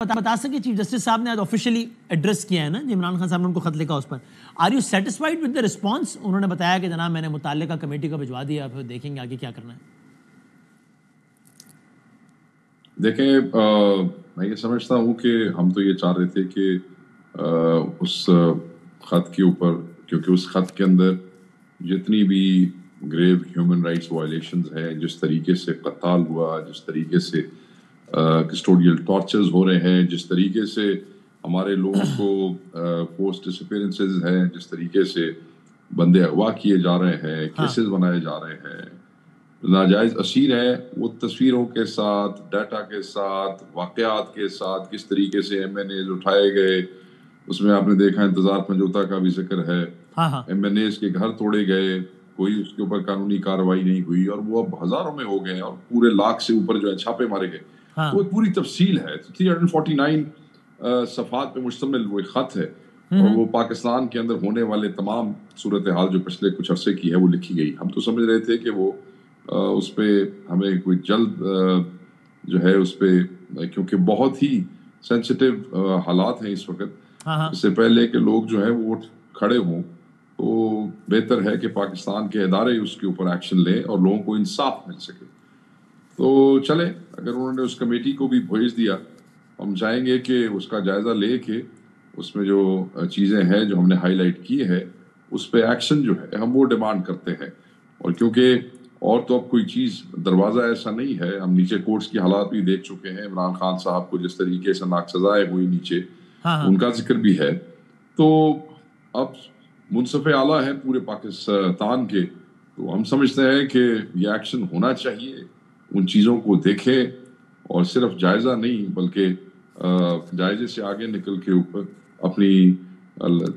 بتا سکے chief justice صاحب نے آج آفیشلی ایڈریس کیا ہے نا، عمران خان صاحب نے ان کو خط لکھا اس پر. Are you satisfied with the response? انہوں نے بتایا کہ جناب میں نے متعلقہ کمیٹی کو بھجوا دیا، پھر دیکھیں گے آگے کیا کرنا ہے. دیکھیں میں یہ سمجھتا ہوں کہ ہم تو یہ چاہ رہے تھے کہ اس خط کے اوپر، کیونکہ اس خط کے اندر جتنی بھی گریو ہیومن رائٹس وائلیشنز ہیں، جس طریقے سے قتال ہوا، جس طریقے سے کسٹوڈیل ٹارچرز ہو رہے ہیں، جس طریقے سے ہمارے لوگوں کو فورس ڈسپیرنسز ہیں، جس طریقے سے بندے اغوا کیے جا رہے ہیں، کیسز بنائے جا رہے ہیں، ناجائز اسیر ہیں، وہ تصویروں کے ساتھ، ڈیٹا کے ساتھ، واقعات کے ساتھ کس طریقے سے ایم این ایز اٹھائے گئے. اس میں آپ نے دیکھا انتظار پنجوتا کا بھی ذکر ہے. ایم این ایز کے گھر توڑے گئے، کوئی اس کے اوپر قانونی کارروائی نہیں ہوئی، اور وہ اب ہزاروں میں ہو گئے، اور پورے لاکھ سے اوپر جو ہے چھاپے مارے گئے. وہ پوری تفصیل ہے، 349 صفحات پہ مشتمل وہ ایک خط ہے، اور وہ پاکستان کے اندر ہونے والے تمام صورتحال جو پچھلے کچھ عرصے کی ہے وہ لکھی گئی. ہم تو سمجھ رہے تھے کہ وہ اس پہ ہمیں کوئی جلد جو ہے اس پہ، کیونکہ بہت ہی سینسٹیو حالات ہیں اس وقت، اس سے پہلے کہ لوگ جو ہے وہ کھڑے ہوں تو بہتر ہے کہ پاکستان کے ادارے اس کے اوپر ایکشن لیں اور لوگوں کو انصاف مل سکے. تو چلے، اگر انہوں نے اس کمیٹی کو بھی بھیج دیا، ہم چاہیں گے کہ اس کا جائزہ لے کے اس میں جو چیزیں ہیں جو ہم نے ہائی لائٹ کی ہے اس پہ ایکشن جو ہے ہم وہ ڈیمانڈ کرتے ہیں. اور کیونکہ اور تو اب کوئی چیز دروازہ ایسا نہیں ہے، ہم نیچے کورٹس کی حالات بھی دیکھ چکے ہیں، عمران خان صاحب کو جس طریقے سے ناک سزائیں ہوئی نیچے، ان کا ذکر بھی ہے. تو اب منصف اعلیٰ ہیں پورے پاکستان کے، تو ہم سمجھتے ہیں کہ یہ ایکشن ہونا چاہیے. ان چیزوں کو دیکھیں اور صرف جائزہ نہیں بلکہ جائزے سے آگے نکل کے اوپر اپنی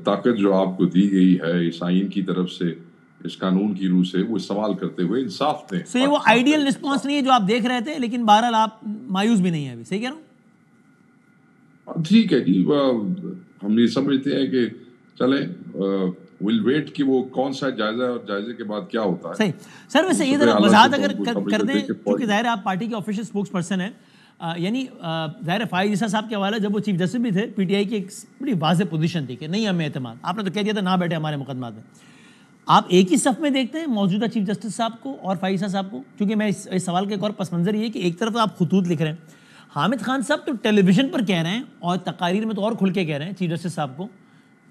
طاقت جو آپ کو دی گئی ہے اس آئین کی طرف سے، اس قانون کی روح سے، وہ استعمال کرتے ہوئے انصاف دیں. یہ وہ آئیڈیل رسپانس نہیں ہے جو آپ دیکھ رہے تھے، لیکن بہرحال آپ مایوس بھی نہیں ہیں ابھی، صحیح کہہ رہا ہوں؟ ٹھیک ہے جی، ہم یہ سمجھتے ہیں کہ چلیں ویل ویٹ کہ وہ کون سا جائزہ ہے اور جائزے کے بعد کیا ہوتا ہے. صحیح سر. ویسے یہ ذرا وضاحت اگر کر دیں، کیونکہ ظاہر آپ پارٹی کے آفیشیل اسپوکس پرسن ہیں، یعنی ظاہر فائز عیسیٰ صاحب کے حوالے جب وہ چیف جسٹس بھی تھے، پی ٹی آئی کی ایک بڑی واضح پوزیشن تھی کہ نہیں ہمیں اعتماد. آپ نے تو کہہ دیا تھا نہ بیٹھے ہمارے مقدمات میں. آپ ایک ہی صف میں دیکھتے ہیں موجودہ چیف جسٹس صاحب کو اور فائز عیسیٰ صاحب کو؟ کیونکہ میں اس سوال کا ایک اور پس منظر یہ ہے کہ ایک طرف آپ خطوط لکھ رہے ہیں، حامد خان صاحب تو ٹیلی ویژن پر کہہ رہے ہیں اور تقاریر میں تو اور کھل کے کہہ رہے ہیں چیف جسٹس صاحب کو،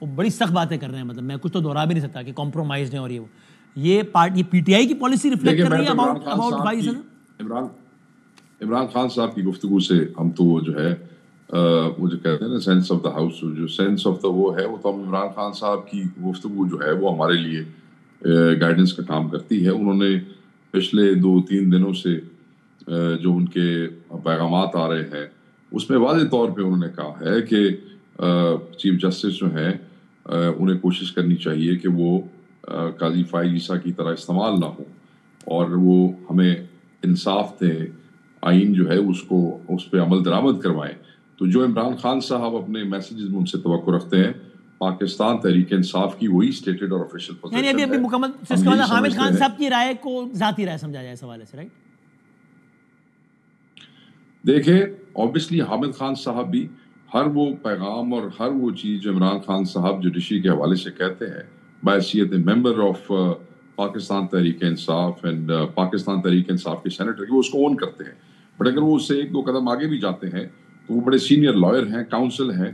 وہ بڑی سخت باتیں کر رہے ہیں، مطلب میں کچھ تو دہرا بھی نہیں سکتا کہ کمپرومائزڈ ہیں. اور یہ پی ٹی آئی کی پالیسی ریفلیکٹ کر رہی ہے اباؤٹ فائز عیسیٰ. عمران خان صاحب کی گفتگو سے ہم تو جو ہے وہ جو کہتے ہیں نا سینس آف دا ہاؤس، جو سینس آف دا وہ ہے، وہ تو ہم عمران خان صاحب کی گفتگو جو ہے وہ ہمارے لیے گائیڈنس کا کام کرتی ہے. انہوں نے پچھلے 2-3 دنوں سے جو ان کے پیغامات آ رہے ہیں اس میں واضح طور پہ انہوں نے کہا ہے کہ چیف جسٹس جو ہیں انہیں کوشش کرنی چاہیے کہ وہ قاضی فائز عیسیٰ کی طرح استعمال نہ ہوں، اور وہ ہمیں انصاف دیں، آئین جو ہے اس پہ عمل درآمد کروائیں. تو جو عمران خان صاحب اپنے میسیجز میں ان سے توقع رکھتے ہیں، پاکستان تحریک انصاف کی وہی اسٹیٹڈ اور آفیشیل پوزیشن ہے. یعنی ابھی مکمل حامد خان صاحب کی رائے کو ذاتی رائے سمجھا جائے اس حوالے سے، رائٹ؟ دیکھیں اوبیسلی حامد خان صاحب بھی ہر وہ پیغام اور ہر وہ چیز جو عمران خان صاحب جوڈیشری کے حوالے سے کہتے ہیں بحیثیت member of Pakistan Tehreek Insaf and Pakistan Tehreek Insaf کے سینیٹر کی، وہ اس کو اون کرتے ہیں. بٹ اگر وہ اس سے 1-2 قدم آگے بھی جاتے ہیں تو وہ بڑے سینئر لائر ہیں، کاؤنسل ہیں،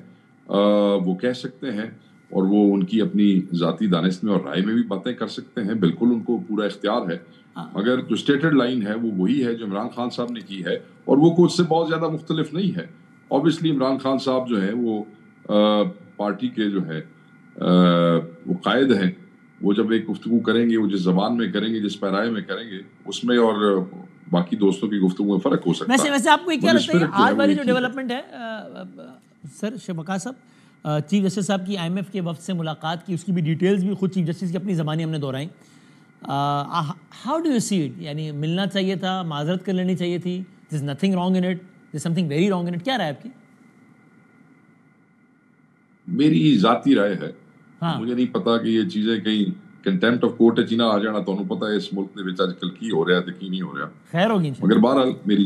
وہ کہہ سکتے ہیں، اور وہ ان کی اپنی ذاتی دانست میں اور رائے میں بھی باتیں کر سکتے ہیں، بالکل ان کو پورا اختیار ہے. مگر جو اسٹیٹڈ لائن ہے وہ وہی ہے جو عمران خان صاحب نے کی ہے، اور وہ کچھ سے بہت زیادہ مختلف نہیں ہے. اوبیسلی عمران خان صاحب جو ہے وہ پارٹی کے جو ہے وہ قائد ہیں. وہ جب ایک گفتگو کریں گے، وہ جس زبان میں کریں گے، جس پیرائے میں کریں گے، اس میں اور باقی دوستوں کی گفتگو میں فرق ہو سکتا ہے. ویسے آپ کو کیا لگتا ہے آج والی جو ڈیولپمنٹ ہے سر شفقا صاحب، چیف جسٹس صاحب کی آئی ایم ایف کے وفد سے ملاقات کی، اس کی بھی ڈیٹیلز بھی خود چیف جسٹس کی اپنی زبانی ہم نے دہرائیں. How do you see it? یعنی ملنا چاہیے تھا، معذرت کر لینی چاہیے تھی، there is nothing wrong in it, there is something very wrong in it, کیا رائے آپ کی؟ میری ذاتی رائے ہے، مجھے نہیں پتا کہ یہ چیزیں کہیں کنٹیمپٹ آف کورٹ چینا آ جانا. تو انہوں پتا ہے اس ملک میں اج کل کی ہو رہا ہے تو کی نہیں ہو رہا، خیر ہوگی. مگر بہرحال میری